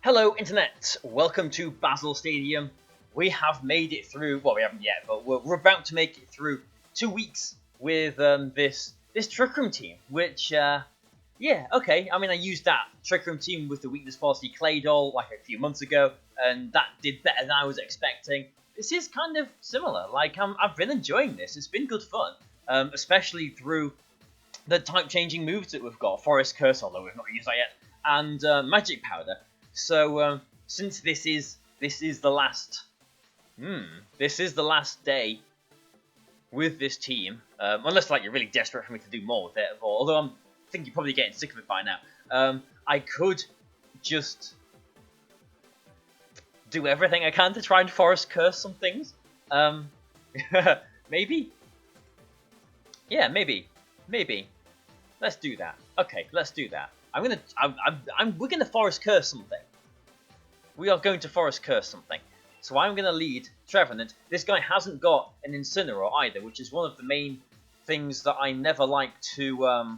Hello Internet, welcome to Bazzle Stadium. We have made it through, well we haven't yet, but we're about to make it through 2 weeks with this Trick Room team, which, yeah, okay, I mean I used that Trick Room team with the Weakness Policy Clay Doll like a few months ago, and that did better than I was expecting. This is kind of similar, like I've been enjoying this, it's been good fun, especially through the type changing moves that we've got, Forest Curse, although we've not used that yet, and Magic Powder. So since this is the last day with this team, unless like you're really desperate for me to do more with it, although I think you're probably getting sick of it by now, I could just do everything I can to try and Forest Curse some things. Maybe. Yeah, maybe. Let's do that. Okay, let's do that. We're gonna Forest Curse something. We are going to Forest Curse something. So I'm gonna lead Trevenant. This guy hasn't got an Incineroar either, which is one of the main things that I never like to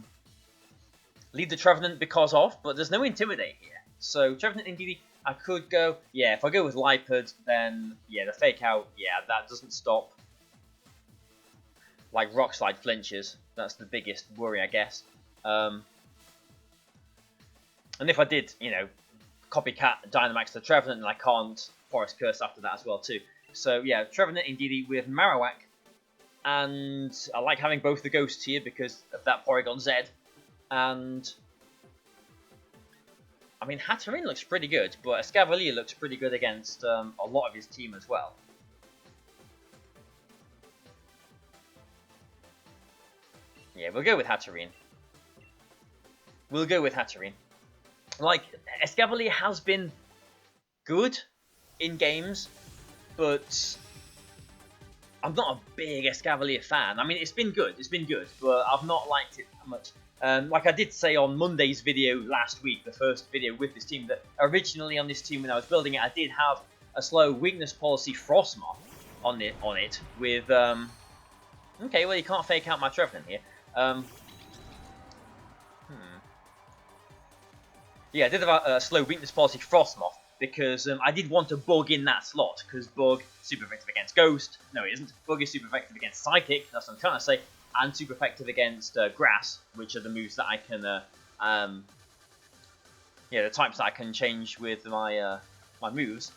lead the Trevenant because of. But there's no Intimidate here. So Trevenant indeed, I could go. Yeah, if I go with Lipard, then yeah, the Fake Out. Yeah, that doesn't stop. Like Rock Slide flinches. That's the biggest worry, I guess. And if I did, you know, copycat Dynamax to Trevenant, and I can't Forest Curse after that as well too. So yeah, Trevenant indeed with Marowak, and I like having both the ghosts here because of that Porygon Z. And I mean, Hatterene looks pretty good, but Escavalier looks pretty good against a lot of his team as well. Yeah, we'll go with Hatterene. Like, Escavalier has been good in games, but I'm not a big Escavalier fan. I mean, it's been good, but I've not liked it that much. Like I did say on Monday's video last week, the first video with this team, that originally on this team when I was building it, I did have a slow Weakness Policy Frostmoth on it with, okay, well you can't fake out my Trevenant here. Yeah, I did have a slow Weakness Policy Frostmoth because I did want a Bug in that slot, because Bug super effective against Ghost. No, it isn't. Bug is super effective against Psychic, that's what I'm trying to say, and super effective against Grass, which are the moves that I can, yeah, the types that I can change with my my moves.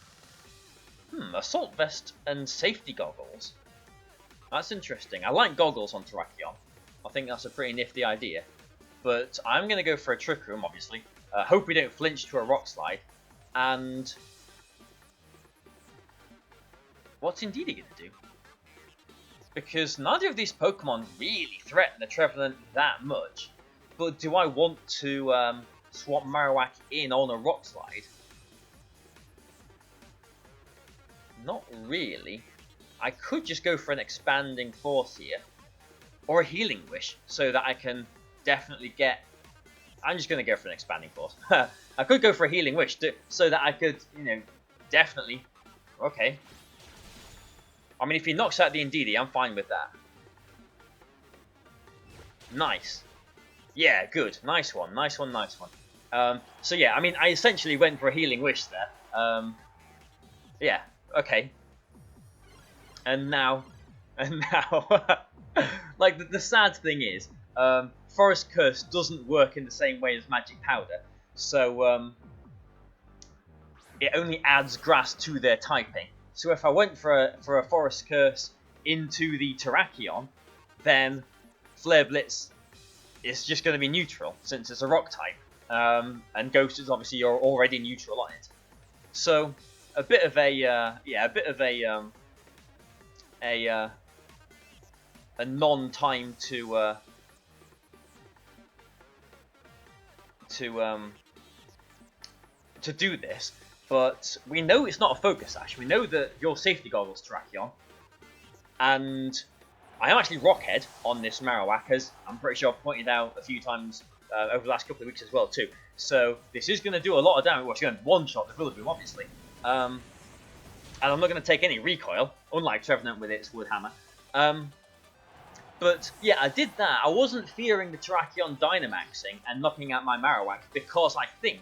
Assault Vest and Safety Goggles. That's interesting. I like goggles on Terrakion. I think that's a pretty nifty idea. But I'm going to go for a Trick Room, obviously. Hope we don't flinch to a Rock Slide. And what's Indeedee going to do? Because neither of these Pokemon really threaten the Trevenant that much. But do I want to swap Marowak in on a Rock Slide? Not really. I could just go for an Expanding Force here. Or a Healing Wish, so that I can definitely get... I'm just going to go for an Expanding Force. I could go for a Healing Wish, so that I could, you know, definitely... Okay. I mean, if he knocks out the Indeedee, I'm fine with that. Nice. Yeah, good. Nice one. So yeah, I mean, I essentially went for a Healing Wish there. Yeah, okay. And now... like, the sad thing is, Forest Curse doesn't work in the same way as Magic Powder, so it only adds Grass to their typing. So if I went for a Forest Curse into the Terrakion, then Flare Blitz is just going to be neutral, since it's a Rock type, and Ghost is obviously you're already neutral on it. So a bit of a non-time to do this, but we know it's not a Focus Sash. We know that your Safety Goggles, Terrakion, and I am actually Rockhead on this Marowak, as I'm pretty sure I've pointed out a few times over the last couple of weeks as well too. So this is going to do a lot of damage. Well, it's going to one-shot the Rillaboom, obviously, and I'm not going to take any recoil, unlike Trevenant with its Wood Hammer. But yeah, I did that. I wasn't fearing the Terrakion Dynamaxing and knocking out my Marowak because I think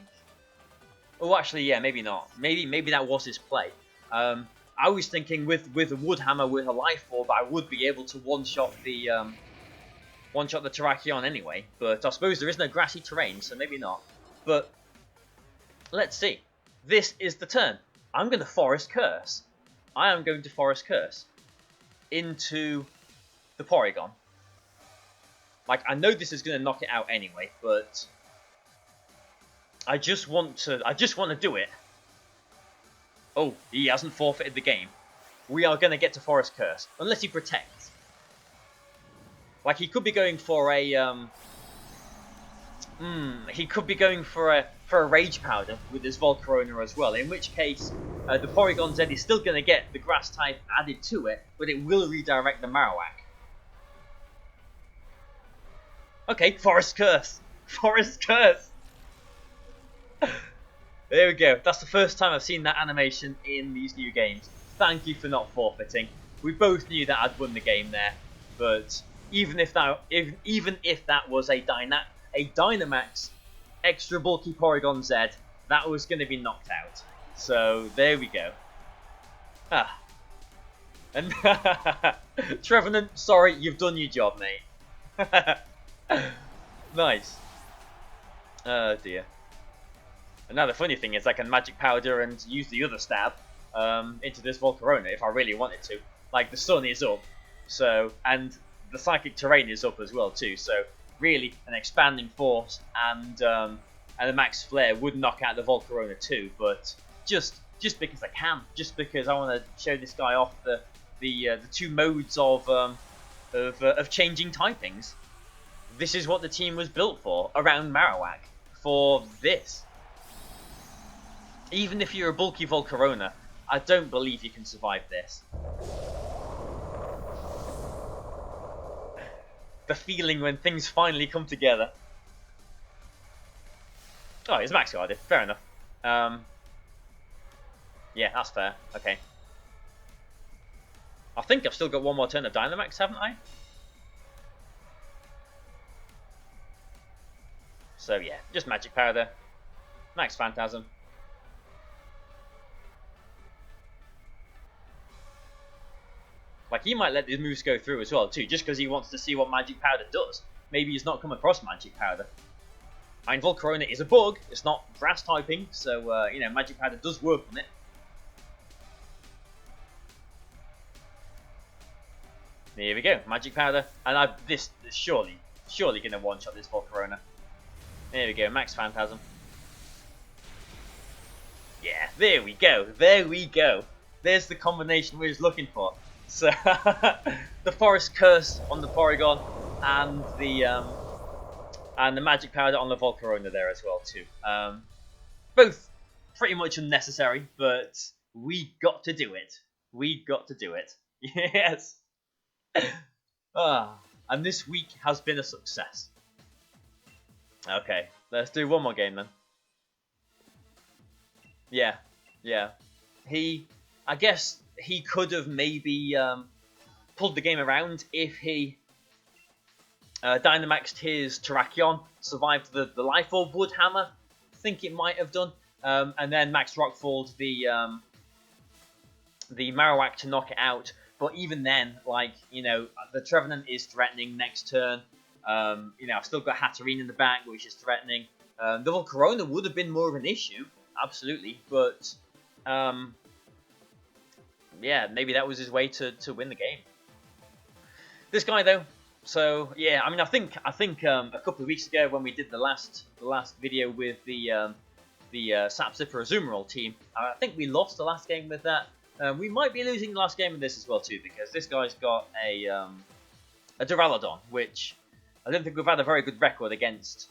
Oh, actually, yeah, maybe not. Maybe that was his play. I was thinking with a wood hammer with a life orb, I would be able to one-shot the Terrakion anyway. But I suppose there is no grassy terrain, so maybe not. But let's see. This is the turn. I'm going to Forest Curse. I am going to Forest Curse into the Porygon. Like, I know this is going to knock it out anyway, but I just want to do it. Oh, he hasn't forfeited the game. We are going to get to Forest Curse, unless he protects. Like, he could be going for a he could be going for a Rage Powder with his Volcarona as well. In which case, the Porygon Z is still going to get the Grass type added to it, but it will redirect the Marowak. Okay, Forest Curse, Forest Curse. There we go. That's the first time I've seen that animation in these new games. Thank you for not forfeiting. We both knew that I'd won the game there, but even if that was a Dynamax extra bulky Porygon Z, that was going to be knocked out. So there we go. Ah, and Trevenant, sorry, you've done your job, mate. Nice. Oh dear. And now the funny thing is I can Magic Powder and use the other stab into this Volcarona if I really wanted to. Like, the sun is up, so, and the Psychic Terrain is up as well too, so really an Expanding Force and a Max Flare would knock out the Volcarona too, but just because I can, just because I want to show this guy off the two modes of changing typings. This is what the team was built for, around Marowak, for this. Even if you're a bulky Volcarona, I don't believe you can survive this. The feeling when things finally come together. Oh, it's max guarded. Fair enough. Yeah, that's fair. Okay. I think I've still got one more turn of Dynamax, haven't I? So yeah, just Magic Powder. Max Phantasm. Like, he might let these moves go through as well, too, just because he wants to see what Magic Powder does. Maybe he's not come across Magic Powder. I mean, Volcarona is a bug. It's not grass typing, so, you know, Magic Powder does work on it. Here we go, Magic Powder. And this is surely going to one-shot this Volcarona. There we go, Max Phantasm. Yeah, there we go. There we go. There's the combination we was looking for. So, the Forest Curse on the Porygon and the Magic Powder on the Volcarona there as well too. Both pretty much unnecessary, but we got to do it. We got to do it. Yes. And this week has been a success. Okay, let's do one more game then. Yeah. I guess he could have maybe pulled the game around if he Dynamaxed his Terrakion, survived the Life Orb Wood Hammer. I think it might have done. And then Max Rockfalled the Marowak to knock it out. But even then, like, you know, the Trevenant is threatening next turn. You know, I've still got Hatterene in the back, which is threatening. The Volcarona would have been more of an issue, absolutely. But yeah, maybe that was his way to win the game. This guy though, so yeah, I mean, I think a couple of weeks ago when we did the last video with the Sapsipper Azumarill team, I think we lost the last game with that. We might be losing the last game with this as well too, because this guy's got a Duraludon, which I don't think we've had a very good record against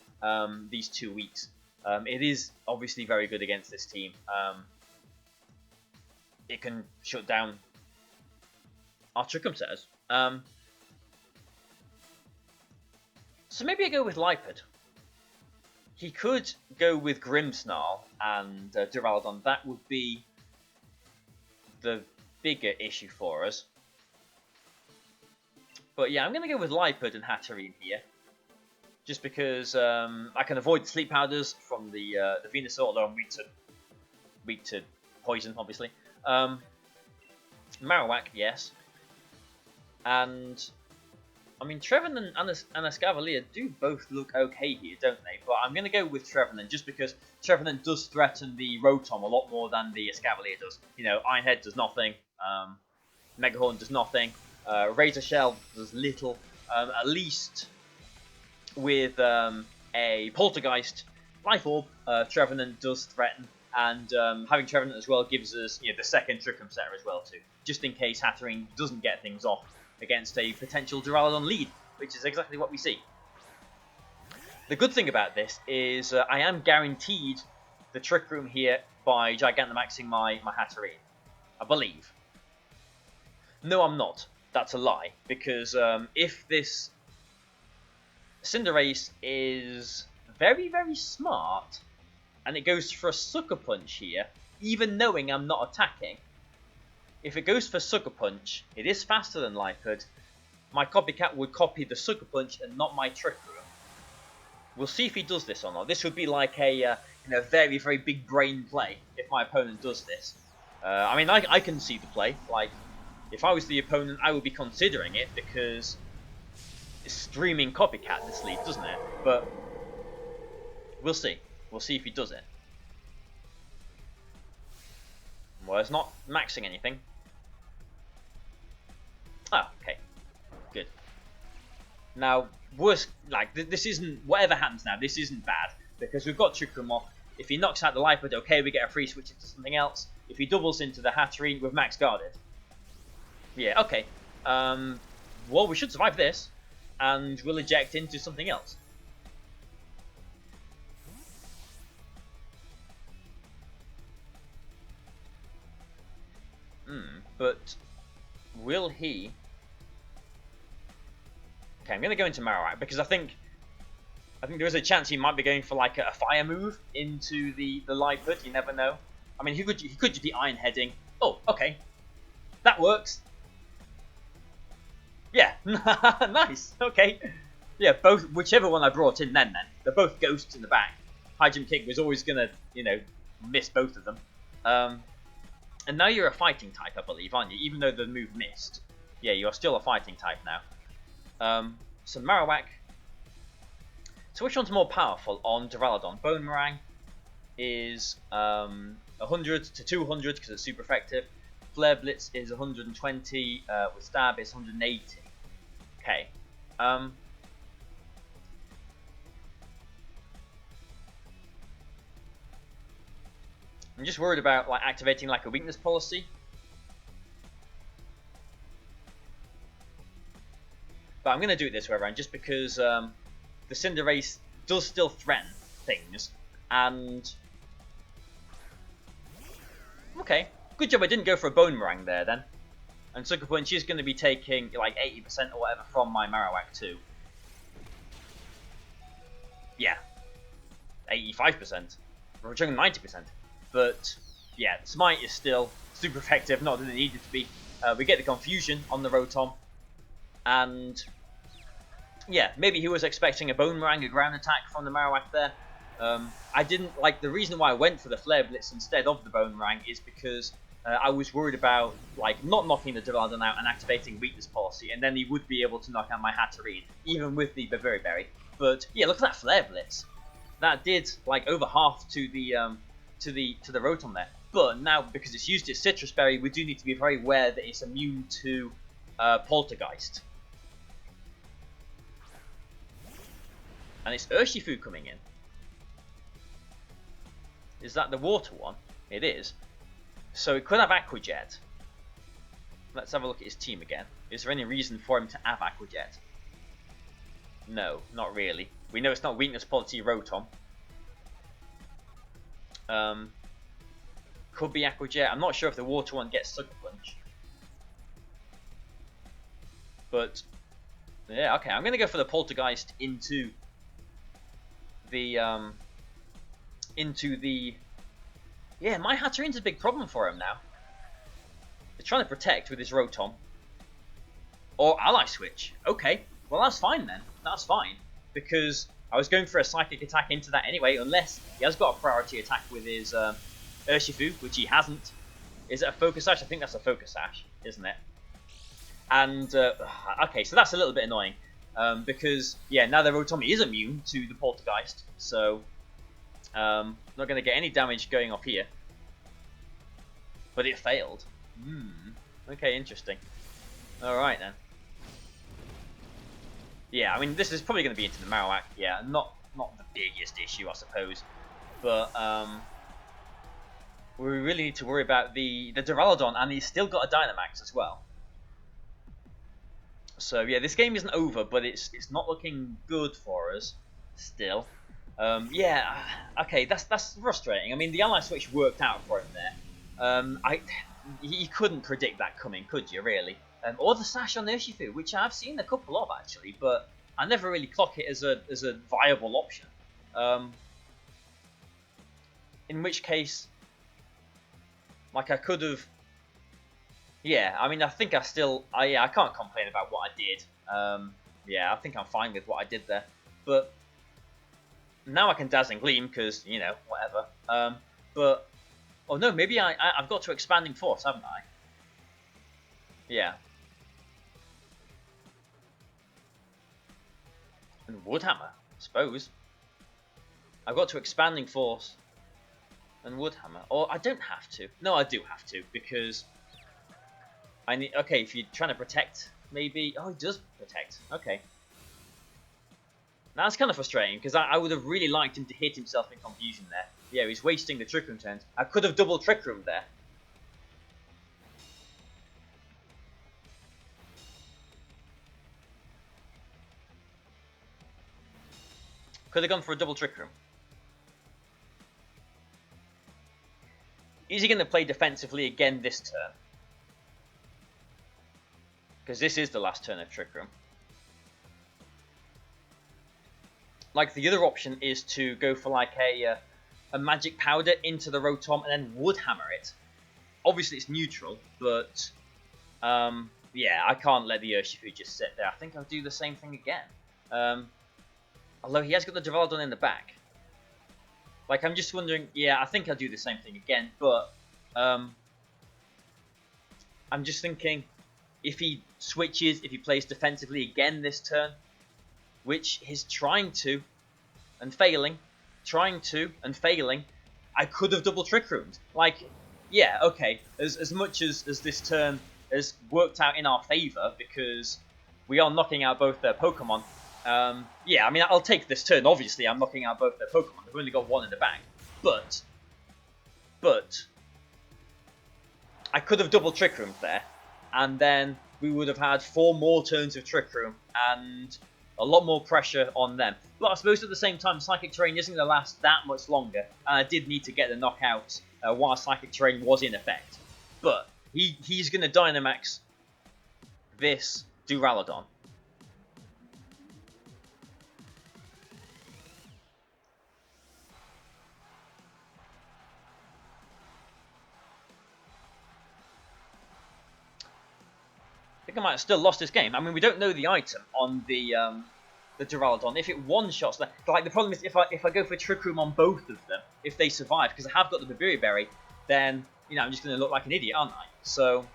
these 2 weeks. It is obviously very good against this team. It can shut down our Trick-Room setters. So maybe I go with Lipard. He could go with Grimmsnarl and Duraludon. That would be the bigger issue for us. But yeah, I'm going to go with Lipard and Hatterene here. Just because I can avoid the Sleep Powders from the Venusaur, although I'm weak to weak to poison, obviously. Marowak, yes. And I mean, Trevenant and Escavalier do both look okay here, don't they? But I'm going to go with Trevenant just because Trevenant does threaten the Rotom a lot more than the Escavalier does. You know, Ironhead does nothing, Megahorn does nothing, Razor Shell does little. At least with a Poltergeist Life Orb, Trevenant does threaten. And having Trevenant as well gives us, you know, the second Trick Room setter as well too, just in case Hatterene doesn't get things off against a potential Duraludon lead, which is exactly what we see. The good thing about this is I am guaranteed the Trick Room here by Gigantamaxing my Hatterene, I believe. No, I'm not. That's a lie, because if this Cinderace is very, very smart, and it goes for a Sucker Punch here, even knowing I'm not attacking, if it goes for Sucker Punch, it is faster than Liepard. My Copycat would copy the Sucker Punch and not my Trick Room. We'll see if he does this or not. This would be like a very, very big brain play if my opponent does this. I mean, I can see the play. Like, if I was the opponent, I would be considering it because it's streaming Copycat this lead, doesn't it? But we'll see. We'll see if he does it. Well, it's not maxing anything. Oh, okay. Good. Now, this isn't, whatever happens now, this isn't bad, because we've got Trick Room off. If he knocks out the Liepard, okay, we get a free switch into something else. If he doubles into the Hatterene, we've max guarded. Yeah, okay. Well, we should survive this, and we'll eject into something else. But will he? Okay, I'm going to go into Marowak because I think there is a chance he might be going for like a fire move into the Liepard. You never know. I mean, he could just be Iron Heading. Oh, okay, that works. Yeah, nice. Okay, yeah, both, whichever one I brought in then they're both ghosts in the back. High Jump Kick was always gonna, you know, miss both of them. And now you're a fighting type, I believe, aren't you? Even though the move missed. Yeah, you're still a fighting type now. So Marowak. So which one's more powerful on Duraludon? Boomerang is 100 to 200 because it's super effective. Flare Blitz is 120. With Stab, it's 180. Okay. I'm just worried about like activating like a weakness policy. But I'm going to do it this way around just because the Cinderace does still threaten things. And okay, good job I didn't go for a Boomerang there then. And Sucker Punch is going to be taking like 80% or whatever from my Marowak too. Yeah, 85%. We're doing 90%. But yeah, Smite is still super effective, not that it needed to be. We get the confusion on the Rotom. And yeah, maybe he was expecting a Boomerang, a ground attack from the Marowak there. I didn't like the reason why I went for the Flare Blitz instead of the Boomerang is because I was worried about like not knocking the Duraludon out and activating weakness policy, and then he would be able to knock out my Hatterene, even with the Bavarian Berry. But yeah, look at that Flare Blitz. That did like over half to the Rotom there. But now because it's used its Citrus Berry, we do need to be very aware that it's immune to Poltergeist. And it's Urshifu coming in. Is that the water one? It is. So it could have Aqua Jet. Let's have a look at his team again. Is there any reason for him to have Aqua Jet? No, not really. We know it's not weakness policy Rotom. Could be Aqua Jet. I'm not sure if the water one gets Sucker Punch. But yeah, okay. I'm gonna go for the Poltergeist into the yeah, my Hatterene's a big problem for him now. He's trying to protect with his Rotom. Or Ally Switch. Okay, well that's fine then. That's fine. Because I was going for a Psychic attack into that anyway, unless he has got a priority attack with his Urshifu, which he hasn't. Is it a Focus Sash? I think that's a Focus Sash, isn't it? And, okay, so that's a little bit annoying. Because, yeah, now the Rotomi is immune to the Poltergeist, so not going to get any damage going off here. But it failed. Okay, interesting. Alright then. Yeah, I mean, this is probably going to be into the Marowak. Yeah, not the biggest issue, I suppose. But, we really need to worry about the Duraludon, and he's still got a Dynamax as well. So yeah, this game isn't over, but it's not looking good for us still. Yeah, okay, that's frustrating. I mean, the Ally Switch worked out for him there. You couldn't predict that coming, could you, really? Or the Sash on Urshifu, which I've seen a couple of, actually, but I never really clock it as a viable option. In which case, like, I could have... Yeah, I mean, I think I still... I can't complain about what I did. Yeah, I think I'm fine with what I did there. But now I can Dazzling Gleam, because, you know, whatever. But... Oh, no, maybe I've got to Expanding Force, haven't I? Yeah. And Woodhammer, I suppose. I've got to Expanding Force and Woodhammer. Or I don't have to. No, I do have to, because... I need... Okay, if you're trying to protect, maybe... Oh, he does protect. Okay. That's kind of frustrating, because I would have really liked him to hit himself in confusion there. Yeah, he's wasting the Trick Room turns. I could have double Trick Room there. Could have gone for a double Trick Room. Is he going to play defensively again this turn? Because this is the last turn of Trick Room. Like, the other option is to go for like a Magic Powder into the Rotom and then Woodhammer it. Obviously it's neutral, but yeah, I can't let the Urshifu just sit there. I think I'll do the same thing again. Although he has got the Duraludon in the back. Like, I'm just wondering, yeah, I think I'll do the same thing again, but I'm just thinking, if he switches, if he plays defensively again this turn, which he's trying to, and failing, I could have double Trick Roomed. Like, yeah, okay, as much as this turn has worked out in our favour, because we are knocking out both their Pokemon, yeah, I mean, I'll take this turn, obviously, I'm knocking out both their Pokemon, they've only got one in the bag, but, I could have double Trick Roomed there, and then we would have had 4 more turns of Trick Room, and a lot more pressure on them. But I suppose at the same time, Psychic Terrain isn't going to last that much longer, and I did need to get the knockout while Psychic Terrain was in effect. But he's going to Dynamax this Duraludon. I think I might have still lost this game. I mean, we don't know the item on the Duraludon. If it one-shots them, like, the problem is if I go for Trick Room on both of them, if they survive, because I have got the Babiri Berry, then, you know, I'm just going to look like an idiot, aren't I? So,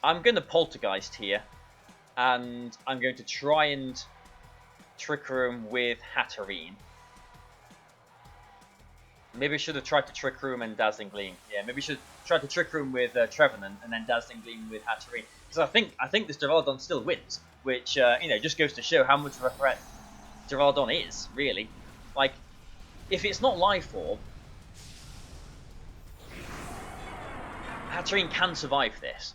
I'm going to Poltergeist here, and I'm going to try and Trick Room with Hatterene. Maybe I should have tried to Trick Room and Dazzling Gleam. Yeah, maybe I should try to Trick Room with Trevenant and then Dazzling Gleam with Hatterene. Because I think this Duraludon still wins, which you know, just goes to show how much of a threat Duraludon is, really. Like, if it's not Life Orb, Hatterene can survive this.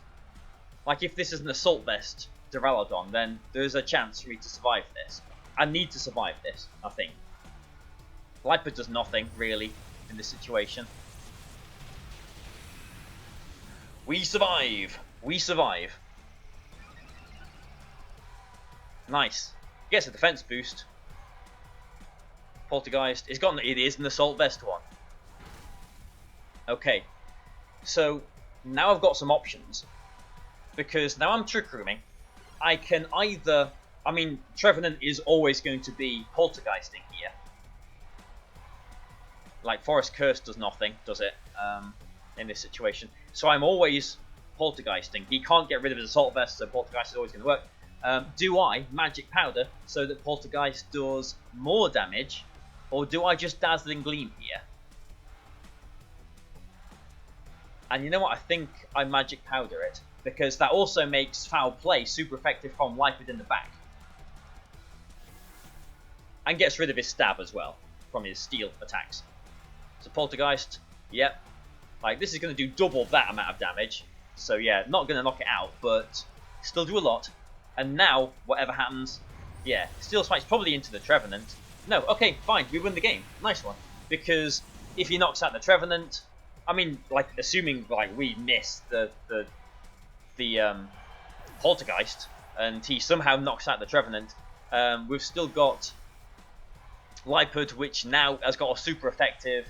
Like, if this is an Assault Vest Duraludon, then there's a chance for me to survive this. I need to survive this, I think. Lipa does nothing, really, in this situation. We survive! We survive. Nice. Gets a defense boost. Poltergeist. It is an Assault Vest one. Okay. So, now I've got some options. Because now I'm Trick Rooming. I can either... I mean, Trevenant is always going to be Poltergeisting here. like Forest Curse does nothing, does it? In this situation, so I'm always poltergeisting. He can't get rid of his assault vest, so poltergeist is always going to work. Do I magic powder so that poltergeist does more damage, or do I just dazzling gleam here? And you know what? I think I magic powder it, because that also makes foul play super effective from Lipid in the back, and gets rid of his stab as well from his steel attacks. So poltergeist, yep. Like, this is going to do double that amount of damage. So yeah, not going to knock it out, but still do a lot. And now, whatever happens, yeah, Steel Spike's probably into the Trevenant. No, okay, fine, we win the game. Nice one. Because if he knocks out the Trevenant, I mean, like, assuming like we miss the Poltergeist, and he somehow knocks out the Trevenant, we've still got Lipid, which now has got a super effective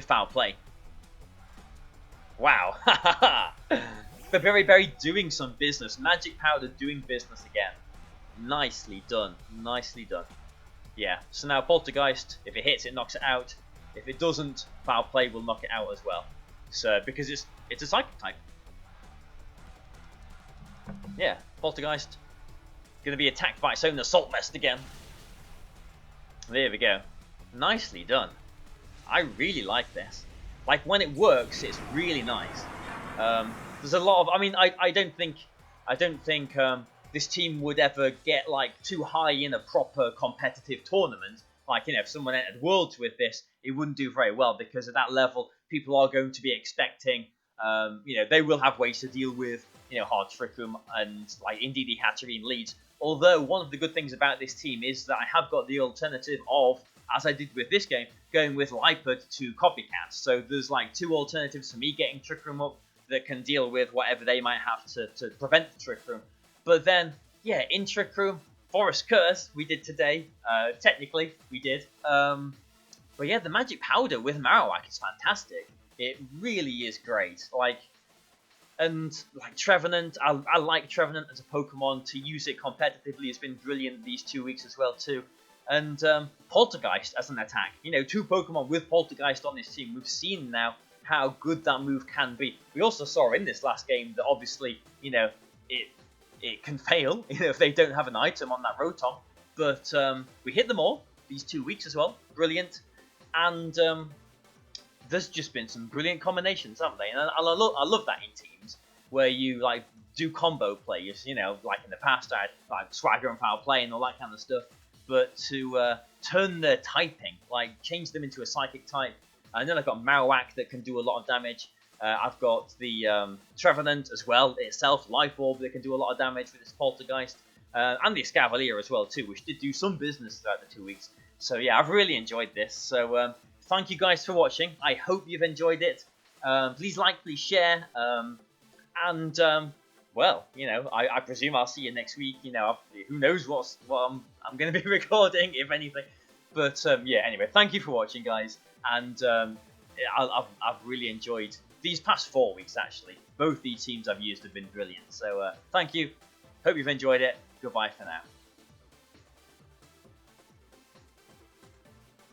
foul play. Wow. The Berry doing some business. Magic Powder doing business again. Nicely done. Nicely done. Yeah, so now Poltergeist, if it hits, it knocks it out. If it doesn't, foul play will knock it out as well. So, because it's a psychic type. Yeah, Poltergeist going to be attacked by its own assault vest again. There we go. Nicely done. I really like this. Like, when it works, it's really nice. There's a lot of, I mean, I don't think this team would ever get like too high in a proper competitive tournament. Like, you know, if someone entered Worlds with this, it wouldn't do very well, because at that level, people are going to be expecting, you know, they will have ways to deal with, you know, hard Trick Room and like Indeedee Hatchery and Leads. Although one of the good things about this team is that I have got the alternative of, as I did with this game, going with Lipid to Copycat. So there's like two alternatives for me getting Trick Room up that can deal with whatever they might have to prevent the Trick Room. But then, yeah, in Trick Room, Forest Curse we did today. Technically, we did. But yeah, the Magic Powder with Marowak is fantastic. It really is great. Like, and like Trevenant, I like Trevenant as a Pokemon. To use it competitively has been brilliant these 2 weeks as well too. And Poltergeist as an attack. You know, two Pokemon with Poltergeist on this team. We've seen now how good that move can be. We also saw in this last game that obviously, you know, it can fail, you know, if they don't have an item on that Rotom. But we hit them all these 2 weeks as well. Brilliant. And there's just been some brilliant combinations, haven't they? And I love that in teams where you like do combo plays. You know, like in the past I had like Swagger and Foul Play and all that kind of stuff. But to turn their typing, like change them into a psychic type. And then I've got Marowak that can do a lot of damage. I've got the Trevenant as well itself, Life Orb that can do a lot of damage with its Poltergeist. And the Escavalier as well too, which did do some business throughout the 2 weeks. So yeah, I've really enjoyed this. So thank you guys for watching. I hope you've enjoyed it. Please like, please share. And well, you know, I presume I'll see you next week. You know, who knows what I'm going to be recording, if anything. But yeah, anyway, thank you for watching, guys. And I've really enjoyed these past 4 weeks, actually. Both these teams I've used have been brilliant. So thank you. Hope you've enjoyed it. Goodbye for now.